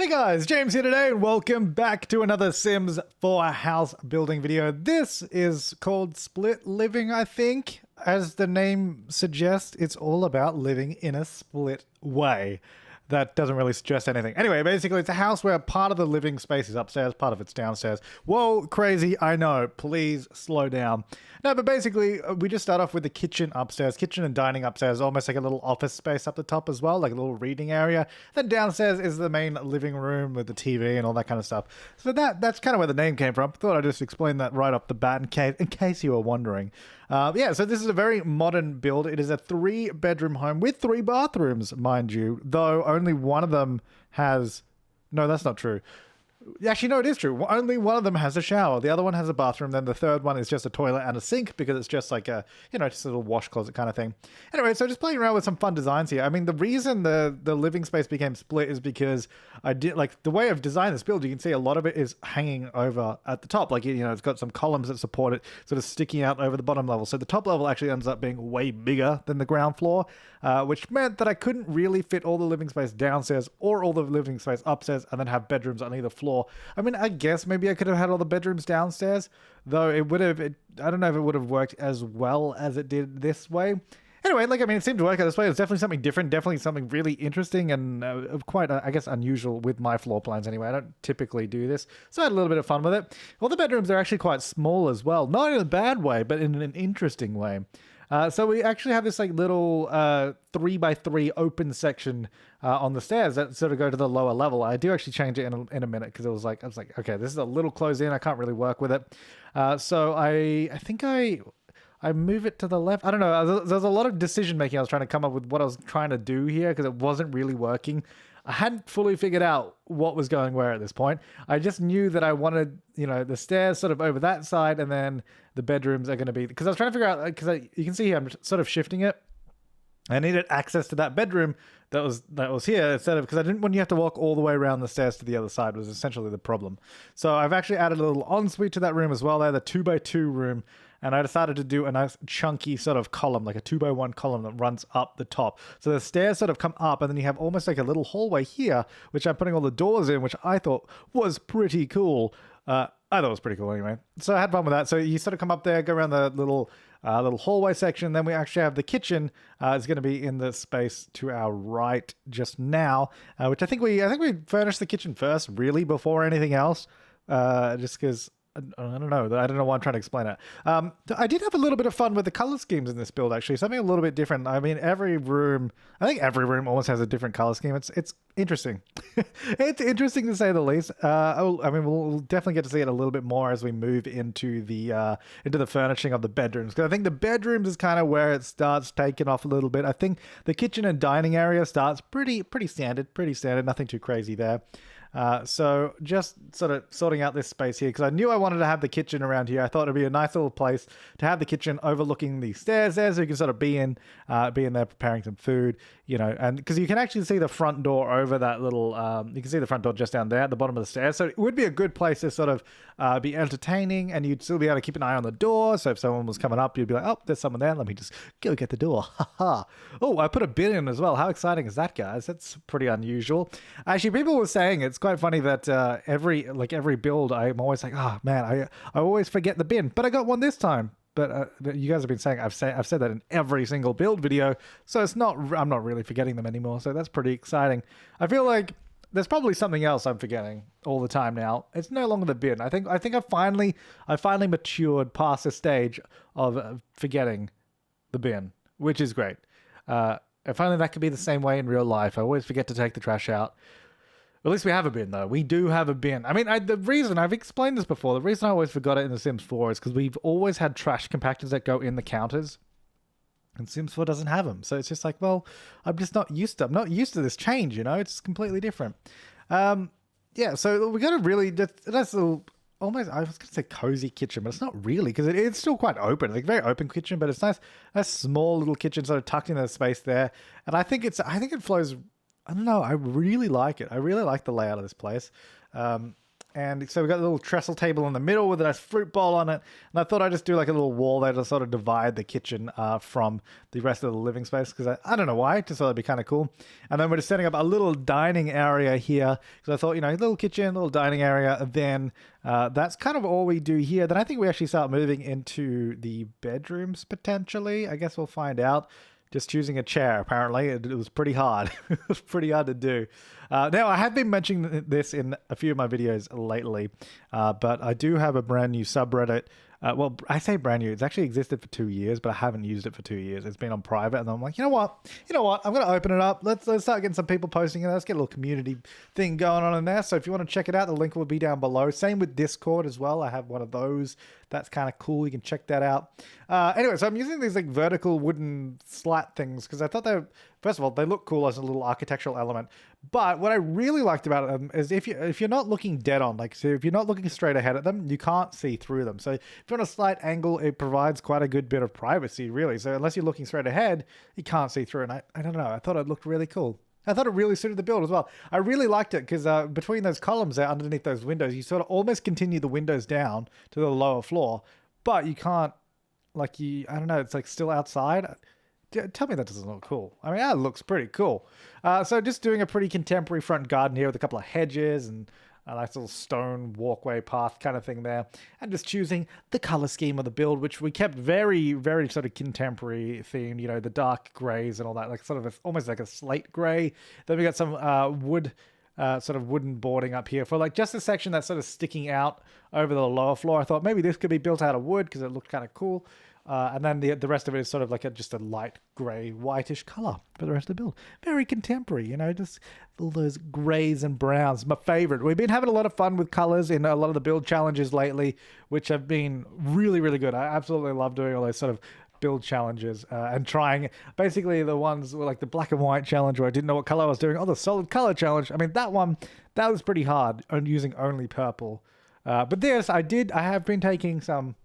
Hey guys, James here today and welcome back to another Sims 4 house building video. This is called Split Living, I think. As the name suggests, it's all about living in a split way. That doesn't really suggest anything. Anyway, basically it's a house where part of the living space is upstairs, part of it's downstairs. Whoa, crazy, I know. Please slow down. No, but basically we just start off with the kitchen upstairs, kitchen and dining upstairs, almost like a little office space up the top as well, like a little reading area. Then downstairs is the main living room with the TV and all that kind of stuff. So that's kind of where the name came from. Thought I'd just explain that right off the bat in case you were wondering. Yeah, so this is a very modern build. It is a 3-bedroom home with 3 bathrooms, mind you, though only one of them has... No, that's not true. Actually, no, it is true. Only one of them has a shower. The other one has a bathroom. Then the third one is just a toilet and a sink because it's just like a, just a little wash closet kind of thing. Anyway, so just playing around with some fun designs here. I mean, the reason the living space became split is because I did, like, the way I've designed this build, you can see a lot of it is hanging over at the top. Like, it's got some columns that support it sort of sticking out over the bottom level. So the top level actually ends up being way bigger than the ground floor, which meant that I couldn't really fit all the living space downstairs or all the living space upstairs and then have bedrooms on either floor. I mean, I guess maybe I could have had all the bedrooms downstairs, though I don't know if it would have worked as well as it did this way. Anyway, it seemed to work out this way. It's definitely something different, definitely something really interesting and quite, I guess, unusual with my floor plans anyway. I don't typically do this, so I had a little bit of fun with it. All the bedrooms are actually quite small as well, not in a bad way, but in an interesting way. So we actually have this like little 3x3 open section on the stairs that sort of go to the lower level. I do actually change it in a minute because I was like, okay, this is a little closed in. I can't really work with it. So I think I move it to the left. I don't know. There's a lot of decision making. I was trying to come up with what I was trying to do here because it wasn't really working. I hadn't fully figured out what was going where at this point. I just knew that I wanted, the stairs sort of over that side, and then the bedrooms are going to be... Because I was trying to figure out... Because you can see here, I'm sort of shifting it. I needed access to that bedroom that was here instead of... Because I didn't want you to have to walk all the way around the stairs to the other side was essentially the problem. So I've actually added a little ensuite to that room as well there, the 2x2 room. And I decided to do a nice chunky sort of column, like a 2x1 column that runs up the top. So the stairs sort of come up and then you have almost like a little hallway here, which I'm putting all the doors in, which I thought was pretty cool. I thought it was pretty cool anyway. So I had fun with that. So you sort of come up there, go around the little hallway section. Then we actually have the kitchen. It's going to be in the space to our right just now, which I think we furnished the kitchen first, really, before anything else, just because... I don't know. I don't know why I'm trying to explain it. I did have a little bit of fun with the color schemes in this build, actually. Something a little bit different. I mean, I think every room almost has a different color scheme. It's interesting. It's interesting to say the least. We'll definitely get to see it a little bit more as we move into the furnishing of the bedrooms. Because I think the bedrooms is kind of where it starts taking off a little bit. I think the kitchen and dining area starts pretty standard. Nothing too crazy there. So just sort of sorting out this space here because I knew I wanted to have the kitchen around here. I thought it'd be a nice little place to have the kitchen overlooking the stairs there, so you can sort of be in there preparing some food, and because you can actually see the front door over that little, you can see the front door just down there at the bottom of the stairs. So it would be a good place to sort of be entertaining, and you'd still be able to keep an eye on the door. So if someone was coming up, you'd be like, oh, there's someone there. Let me just go get the door. Haha. Oh, I put a bin in as well. How exciting is that, guys? That's pretty unusual. Actually, people were saying it's quite funny that every build I'm always like, oh man, I always forget the bin, but I got one this time. But you guys have been saying I've said that in every single build video, so I'm not really forgetting them anymore. So that's pretty exciting. I feel like there's probably something else I'm forgetting all the time now. It's no longer the bin. I think I finally matured past the stage of forgetting the bin, which is great. If only that could be the same way in real life. I always forget to take the trash out. At least we have a bin, though. We do have a bin. I mean, the reason, I've explained this before, the reason I always forgot it in The Sims 4 is because we've always had trash compactors that go in the counters, and Sims 4 doesn't have them. So it's just like, well, I'm not used to this change, It's completely different. Yeah, so we got a really, that's almost, I was going to say cozy kitchen, but it's not really, because it's still quite open, like very open kitchen, but it's nice, a small little kitchen sort of tucked in the space there. And I think it flows... I don't know. I really like it. I really like the layout of this place. And so we've got a little trestle table in the middle with a nice fruit bowl on it. And I thought I'd just do like a little wall there to sort of divide the kitchen from the rest of the living space, because I don't know why, just thought it'd be kind of cool. And then we're just setting up a little dining area here, because I thought, you know, little kitchen, little dining area. Then that's kind of all we do here. Then I think we actually start moving into the bedrooms potentially. I guess we'll find out. Just choosing a chair, apparently. It was pretty hard. It was pretty hard to do. Now, I have been mentioning this in a few of my videos lately, but I do have a brand new subreddit. Well, I say brand new. It's actually existed for 2 years, but I haven't used it for 2 years. It's been on private, and I'm like, you know what? I'm going to open it up. Let's start getting some people posting it. Let's get a little community thing going on in there. So if you want to check it out, the link will be down below. Same with Discord as well. I have one of those. That's kind of cool. You can check that out. Anyway, so I'm using these like vertical wooden slat things because I thought first of all, they look cool as a little architectural element. But what I really liked about them is if you're not looking dead on, like, so if you're not looking straight ahead at them, you can't see through them. So if you're on a slight angle, it provides quite a good bit of privacy, really. So unless you're looking straight ahead, you can't see through. And I don't know, I thought it looked really cool. I thought it really suited the build as well. I really liked it because between those columns there, underneath those windows, you sort of almost continue the windows down to the lower floor, but you can't, like, I don't know, it's like still outside. Tell me that doesn't look cool. I mean, that looks pretty cool. So just doing a pretty contemporary front garden here with a couple of hedges and a nice little stone walkway path kind of thing there. And just choosing the color scheme of the build, which we kept very, very sort of contemporary themed, you know, the dark grays and all that, like sort of almost like a slate gray. Then we got some wood, sort of wooden boarding up here for like just a section that's sort of sticking out over the lower floor. I thought maybe this could be built out of wood because it looked kind of cool. And then the rest of it is sort of like just a light grey, whitish colour for the rest of the build. Very contemporary, you know, just all those greys and browns. My favourite. We've been having a lot of fun with colours in a lot of the build challenges lately, which have been really, really good. I absolutely love doing all those sort of build challenges and trying basically the ones were like the black and white challenge where I didn't know what colour I was doing. Oh, the solid colour challenge. I mean, that was pretty hard on using only purple. But this, I have been taking some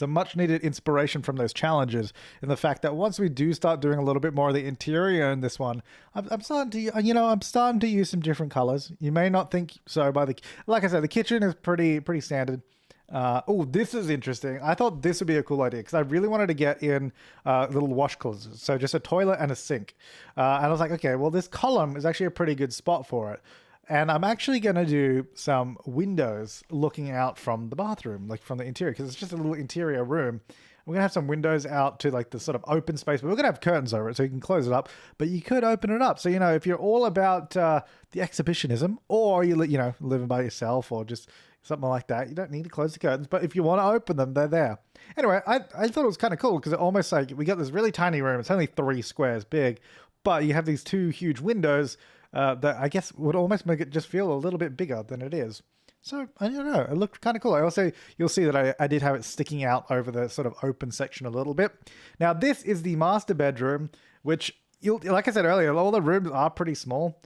much needed inspiration from those challenges in the fact that once we do start doing a little bit more of the interior in this one, I'm starting to use some different colors. You may not think so like I said, the kitchen is pretty standard. Oh, this is interesting. I thought this would be a cool idea because I really wanted to get in little wash closets. So just a toilet and a sink. And I was like, okay, well, this column is actually a pretty good spot for it. And I'm actually going to do some windows looking out from the bathroom, like from the interior, because it's just a little interior room. We're going to have some windows out to like the sort of open space, but we're going to have curtains over it so you can close it up, but you could open it up. So, you know, if you're all about the exhibitionism or you're living by yourself or just something like that, you don't need to close the curtains, but if you want to open them, they're there. Anyway, I thought it was kind of cool because it almost like we got this really tiny room. It's only 3 squares big, but you have these 2 huge windows that I guess would almost make it just feel a little bit bigger than it is. So, I don't know, it looked kind of cool. I also, you'll see that I did have it sticking out over the sort of open section a little bit. Now, this is the master bedroom, which, like I said earlier, all the rooms are pretty small.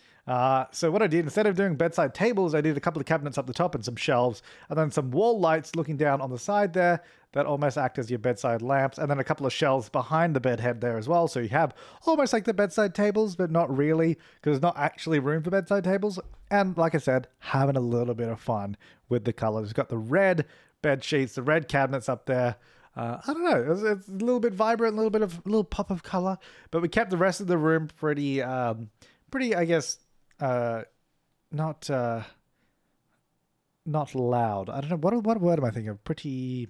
So what I did, instead of doing bedside tables, I did a couple of cabinets up the top and some shelves, and then some wall lights looking down on the side there that almost act as your bedside lamps, and then a couple of shelves behind the bed head there as well. So you have almost like the bedside tables, but not really, because there's not actually room for bedside tables. And like I said, having a little bit of fun with the colors. We've got the red bed sheets, the red cabinets up there. I don't know, it's a little bit vibrant, a little pop of color, but we kept the rest of the room pretty, I guess, not loud. I don't know, what word am I thinking of? Pretty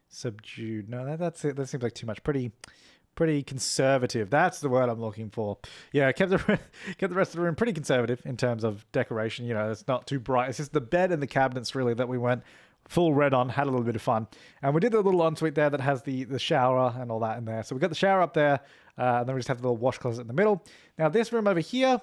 subdued. No, that's it. That seems like too much. Pretty conservative. That's the word I'm looking for. Yeah, kept the rest of the room pretty conservative in terms of decoration. You know, it's not too bright. It's just the bed and the cabinets really that we went full red on, had a little bit of fun. And we did the little ensuite there that has the shower and all that in there. So we got the shower up there, and then we just have the little wash closet in the middle. Now this room over here,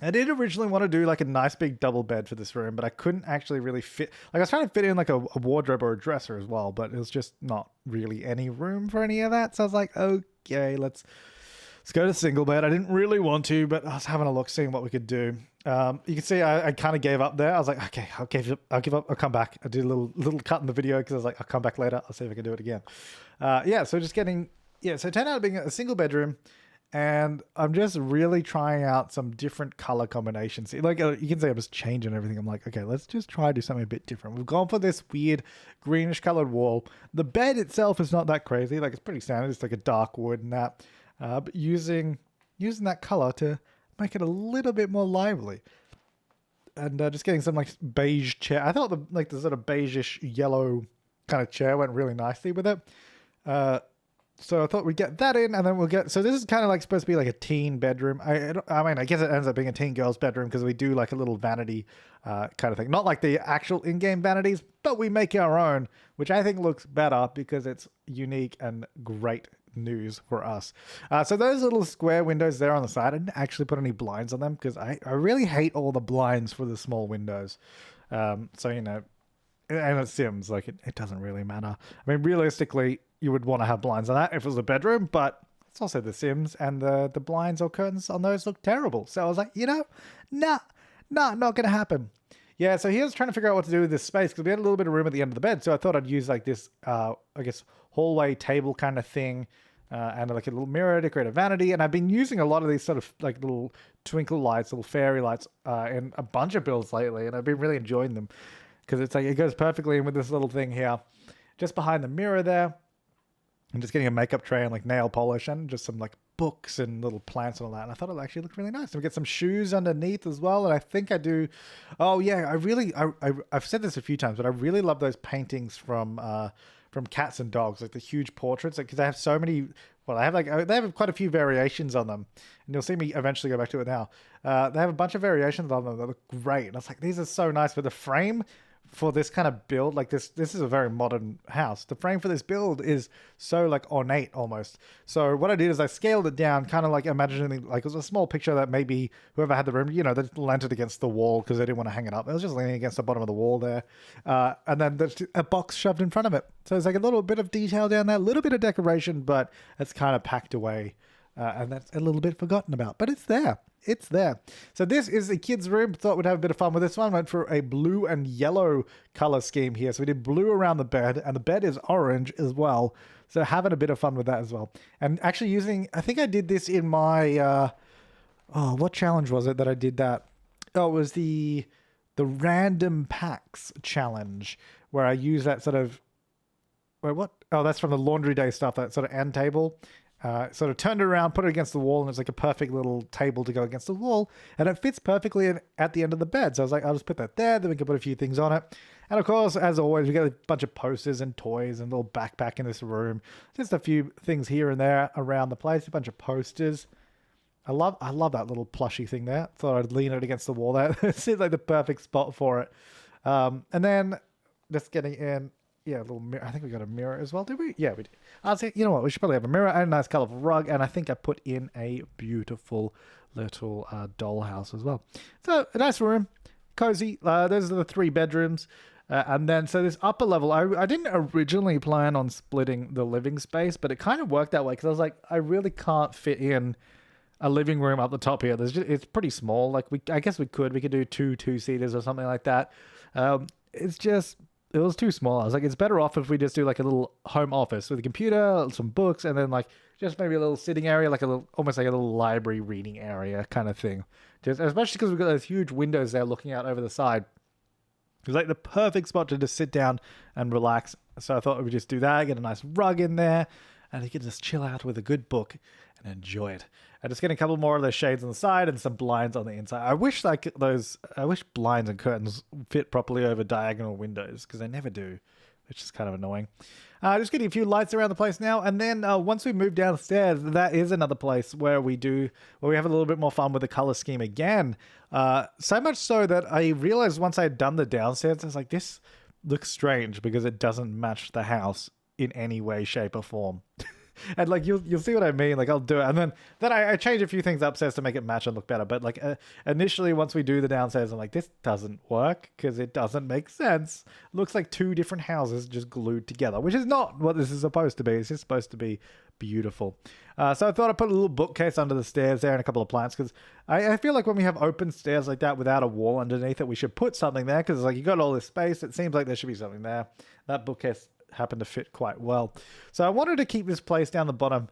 I did originally want to do like a nice big double bed for this room, but I couldn't actually really fit. Like I was trying to fit in like a wardrobe or a dresser as well, but it was just not really any room for any of that. So I was like, okay, let's go to single bed. I didn't really want to, but I was having a look, seeing what we could do. You can see I kind of gave up there. I was like, okay, I'll give up. I'll come back. I did a little cut in the video because I was like, I'll come back later. I'll see if I can do it again. So just getting, so it turned out being a single bedroom. and I'm just really trying out some different color combinations. Like you can say I'm just changing everything. I'm like, okay, let's just try to do something a bit different. We've gone for this weird greenish colored wall. The bed itself is not that crazy. Like it's pretty standard. It's like a dark wood and that. But using that color to make it a little bit more lively. And just getting some like beige chair. I thought the sort of beigeish yellow kind of chair went really nicely with it. So I thought we'd get that in, and then we'll get... So this is kind of like supposed to be like a teen bedroom. I mean, I guess it ends up being a teen girl's bedroom because we do like a little vanity kind of thing. Not like the actual in-game vanities, but we make our own, which I think looks better because it's unique and great news for us. So those little square windows there on the side, I didn't actually put any blinds on them because I really hate all the blinds for the small windows. So, you know, and it Sims, like it doesn't really matter. I mean, realistically, you would want to have blinds on that if it was a bedroom, but it's also The Sims, and the blinds or curtains on those look terrible. So I was like, you know, not going to happen. Yeah, so he was trying to figure out what to do with this space because we had a little bit of room at the end of the bed. So I thought I'd use like this, I guess, hallway table kind of thing, and like a little mirror to create a vanity. And I've been using a lot of these sort of like little twinkle lights, little fairy lights in a bunch of builds lately, and I've been really enjoying them because it's like it goes perfectly in with this little thing here, just behind the mirror there. I'm just getting a makeup tray and like nail polish and just some like books and little plants and all that. And I thought it actually looked really nice. And we get some shoes underneath as well. And I think I do. Oh yeah, I've said this a few times, but I really love those paintings from cats and dogs, like the huge portraits, because they have so many. Well, they have quite a few variations on them, and you'll see me eventually go back to it now. They have a bunch of variations on them that look great, and I was like, these are so nice. But the frame for this kind of build, like this is a very modern house. The frame for this build is so like ornate almost. So what I did is I scaled it down, kind of like imagining like it was a small picture that maybe whoever had the room, you know, they leant it against the wall because they didn't want to hang it up. It was just leaning against the bottom of the wall there. And then there's a box shoved in front of it. So it's like a little bit of detail down there, a little bit of decoration, but it's kind of packed away. And that's a little bit forgotten about, but it's there. It's there. So this is the kids' room. Thought we'd have a bit of fun with this one. Went for a blue and yellow color scheme here. So we did blue around the bed, and the bed is orange as well. So having a bit of fun with that as well. And actually using, I think I did this in my, what challenge was it that I did that? Oh, it was the random packs challenge where I use that sort of, wait, what? Oh, that's from the laundry day stuff, that sort of end table. Sort of turned it around, put it against the wall, and it's like a perfect little table to go against the wall, and it fits perfectly at the end of the bed. So I was like, I'll just put that there, then we can put a few things on it. And of course, as always, we got a bunch of posters and toys and a little backpack in this room. Just a few things here and there around the place, a bunch of posters. I love that little plushy thing there. Thought I'd lean it against the wall there. It seems like the perfect spot for it. And then just getting in, yeah, a little mirror. I think we got a mirror as well, did we? Yeah, we did. I'll say, you know what? We should probably have a mirror and a nice colorful rug. And I think I put in a beautiful little dollhouse as well. So a nice room, cozy. Those are the 3 bedrooms. And then, so this upper level, I didn't originally plan on splitting the living space, but it kind of worked that way because I was like, I really can't fit in a living room up the top here. It's pretty small. Like I guess we could do 2 2-seaters or something like that. It was too small. I was like, it's better off if we just do like a little home office with a computer, some books, and then like just maybe a little sitting area, like almost like a little library reading area kind of thing. Just especially because we've got those huge windows there looking out over the side. It was like the perfect spot to just sit down and relax. So I thought we would just do that, get a nice rug in there, and you can just chill out with a good book and enjoy it. And just getting a couple more of those shades on the side and some blinds on the inside. I wish blinds and curtains fit properly over diagonal windows because they never do, which is kind of annoying. Just getting a few lights around the place now. And then once we move downstairs, that is another place where we have a little bit more fun with the color scheme again. So much so that I realized once I had done the downstairs, I was like, this looks strange because it doesn't match the house in any way, shape, or form. And like you'll see what I mean. Like I'll do it, and then I change a few things upstairs to make it match and look better. But like initially, once we do the downstairs, I'm like, this doesn't work because it doesn't make sense. It looks like 2 different houses just glued together, which is not what this is supposed to be. It's just supposed to be beautiful. So I thought I'd put a little bookcase under the stairs there and a couple of plants because I feel like when we have open stairs like that without a wall underneath it, we should put something there because like you got all this space. It seems like there should be something there. That bookcase happened to fit quite well. So I wanted to keep this place down the bottom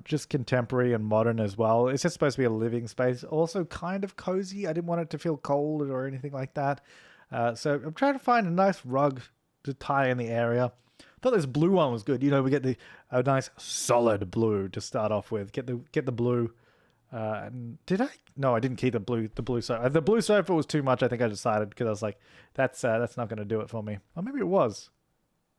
Just contemporary and modern as well. It's just supposed to be a living space. Also kind of cozy. I didn't want it to feel cold or anything like that. So I'm trying to find a nice rug to tie in the area. Thought this blue one was good. You know, we get a nice solid blue to start off with. Get the blue. Did I? No, I didn't keep the blue sofa. The blue sofa was too much. I think I decided because I was like, that's not going to do it for me. Or maybe it was.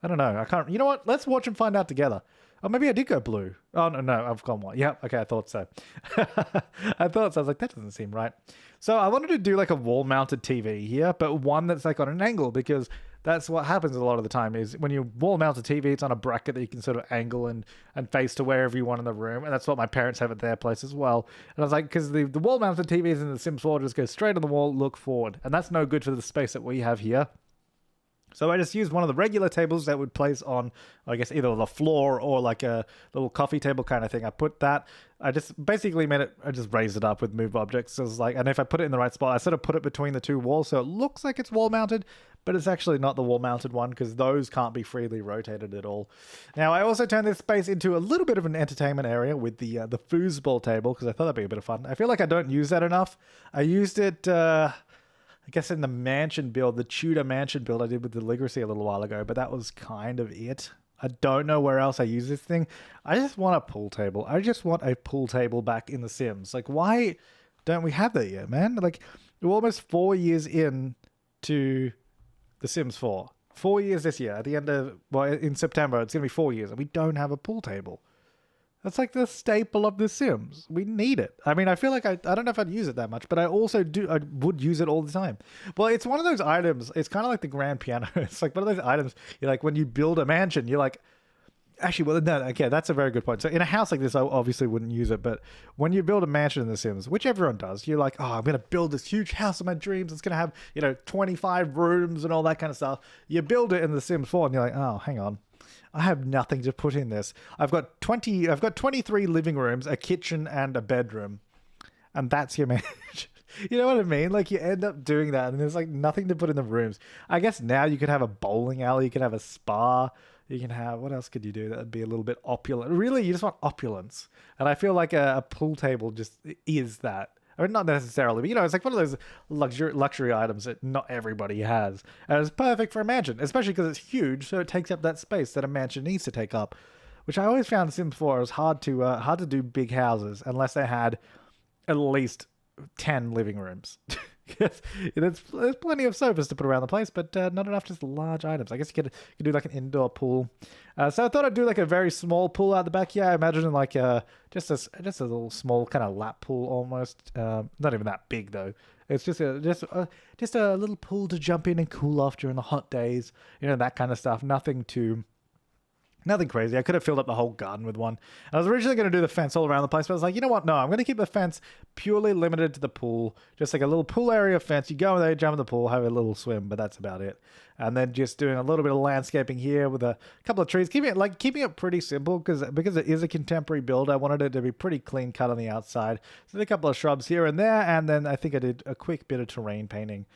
I don't know. I can't. You know what? Let's watch and find out together. Oh, maybe I did go blue. Oh, no, I've gone white. Yeah, okay, I thought so. I thought so. I was like, that doesn't seem right. So I wanted to do like a wall-mounted TV here, but one that's like on an angle, because that's what happens a lot of the time is when you wall-mounted TV, it's on a bracket that you can sort of angle and face to wherever you want in the room. And that's what my parents have at their place as well. And I was like, because the wall-mounted TVs in the Sims 4 just go straight on the wall, look forward. And that's no good for the space that we have here. So I just used one of the regular tables that would place on, I guess, either the floor or like a little coffee table kind of thing. I put that, I just basically made it, I just raised it up with move objects. So it was like, and if I put it in the right spot, I sort of put it between the two walls. So it looks like it's wall mounted, but it's actually not the wall mounted one because those can't be freely rotated at all. Now, I also turned this space into a little bit of an entertainment area with the foosball table because I thought that'd be a bit of fun. I feel like I don't use that enough. I used it, I guess in the mansion build, the Tudor mansion build I did with the Legacy a little while ago, but that was kind of it. I don't know where else I use this thing. I just want a pool table. I just want a pool table back in The Sims. Like, why don't we have that yet, man? Like, we're almost 4 years in to The Sims 4. 4 years this year. At the end of, well, in September, it's going to be 4 years, and we don't have a pool table. That's like the staple of The Sims. We need it. I mean, I feel like I don't know if I'd use it that much, but I also do. I would use it all the time. Well, it's one of those items. It's kind of like the grand piano. It's like one of those items. You're like, when you build a mansion, you're like, actually, well, no, okay, that's a very good point. So in a house like this, I obviously wouldn't use it. But when you build a mansion in The Sims, which everyone does, you're like, oh, I'm going to build this huge house of my dreams. It's going to have, 25 rooms and all that kind of stuff. You build it in The Sims 4 and you're like, oh, hang on. I have nothing to put in this. I've got 23 living rooms, a kitchen, and a bedroom. And that's your mansion. You know what I mean? Like, you end up doing that, and there's, like, nothing to put in the rooms. I guess now you could have a bowling alley, you could have a spa, you can have... What else could you do that would be a little bit opulent? Really, you just want opulence. And I feel like a pool table just is that. I mean, not necessarily, but, it's like one of those luxury items that not everybody has. And it's perfect for a mansion, especially because it's huge, so it takes up that space that a mansion needs to take up, which I always found Sims 4 was hard to do big houses unless they had at least 10 living rooms. There's plenty of sofas to put around the place, but not enough just large items. I guess you could do like an indoor pool. So I thought I'd do like a very small pool out the back. Yeah, I imagine like just a little small kind of lap pool almost. Not even that big though. It's just a little pool to jump in and cool off during the hot days. That kind of stuff. Nothing crazy. I could have filled up the whole garden with one. I was originally going to do the fence all around the place, but I was like, you know what? No, I'm going to keep the fence purely limited to the pool. Just like a little pool area fence. You go in there, jump in the pool, have a little swim, but that's about it. And then just doing a little bit of landscaping here with a couple of trees. Keeping it pretty simple because it is a contemporary build. I wanted it to be pretty clean cut on the outside. So a couple of shrubs here and there. And then I think I did a quick bit of terrain painting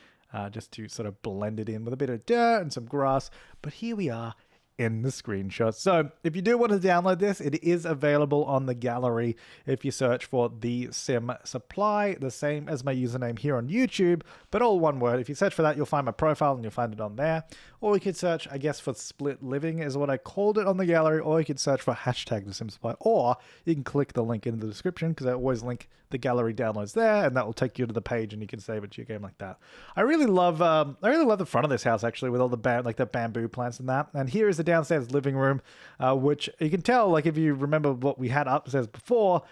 just to sort of blend it in with a bit of dirt and some grass. But here we are in the screenshot. So if you do want to download this, it is available on the gallery if you search for The Sim Supply, the same as my username here on YouTube, but all one word. If you search for that, you'll find my profile and you'll find it on there. Or you could search, I guess, for Split Living is what I called it on the gallery, or you could search for hashtag The Sim Supply, or you can click the link in the description because I always link the gallery downloads there, and that will take you to the page and you can save it to your game like that. I really love the front of this house actually, with all the bamboo plants and that. And here is the downstairs living room, which you can tell, like if you remember what we had upstairs before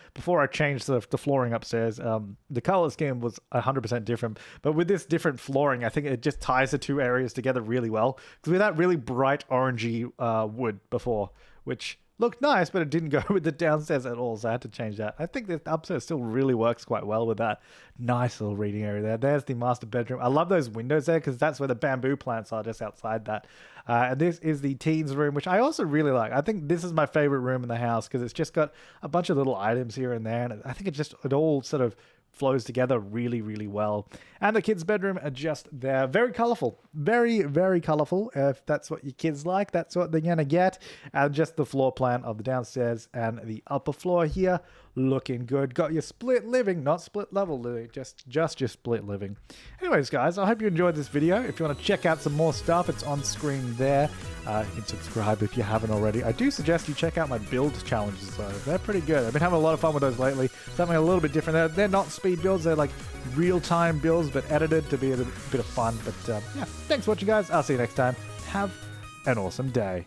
I changed the flooring upstairs, the color scheme was 100% different. But with this different flooring, I think it just ties the two areas together really well. Because we had that really bright orangey wood before, which looked nice, but it didn't go with the downstairs at all, so I had to change that. I think the upstairs still really works quite well with that nice little reading area there. There's the master bedroom. I love those windows there because that's where the bamboo plants are, just outside that. And this is the teens room, which I also really like. I think this is my favorite room in the house because it's just got a bunch of little items here and there, and I think it all sort of flows together really, really well. And the kids' bedroom are just there. Very colorful. Very, very colorful. If that's what your kids like, that's what they're going to get. And just the floor plan of the downstairs and the upper floor here looking good. Got your split living, not split level living, just your split living. Anyways, guys, I hope you enjoyed this video. If you want to check out some more stuff, it's on screen there. You can subscribe if you haven't already. I do suggest you check out my build challenges, though. They're pretty good. I've been having a lot of fun with those lately. Something a little bit different. They're not speed builds. They're like real-time builds, but edited to be a bit of fun. But yeah, thanks for watching, guys. I'll see you next time. Have an awesome day.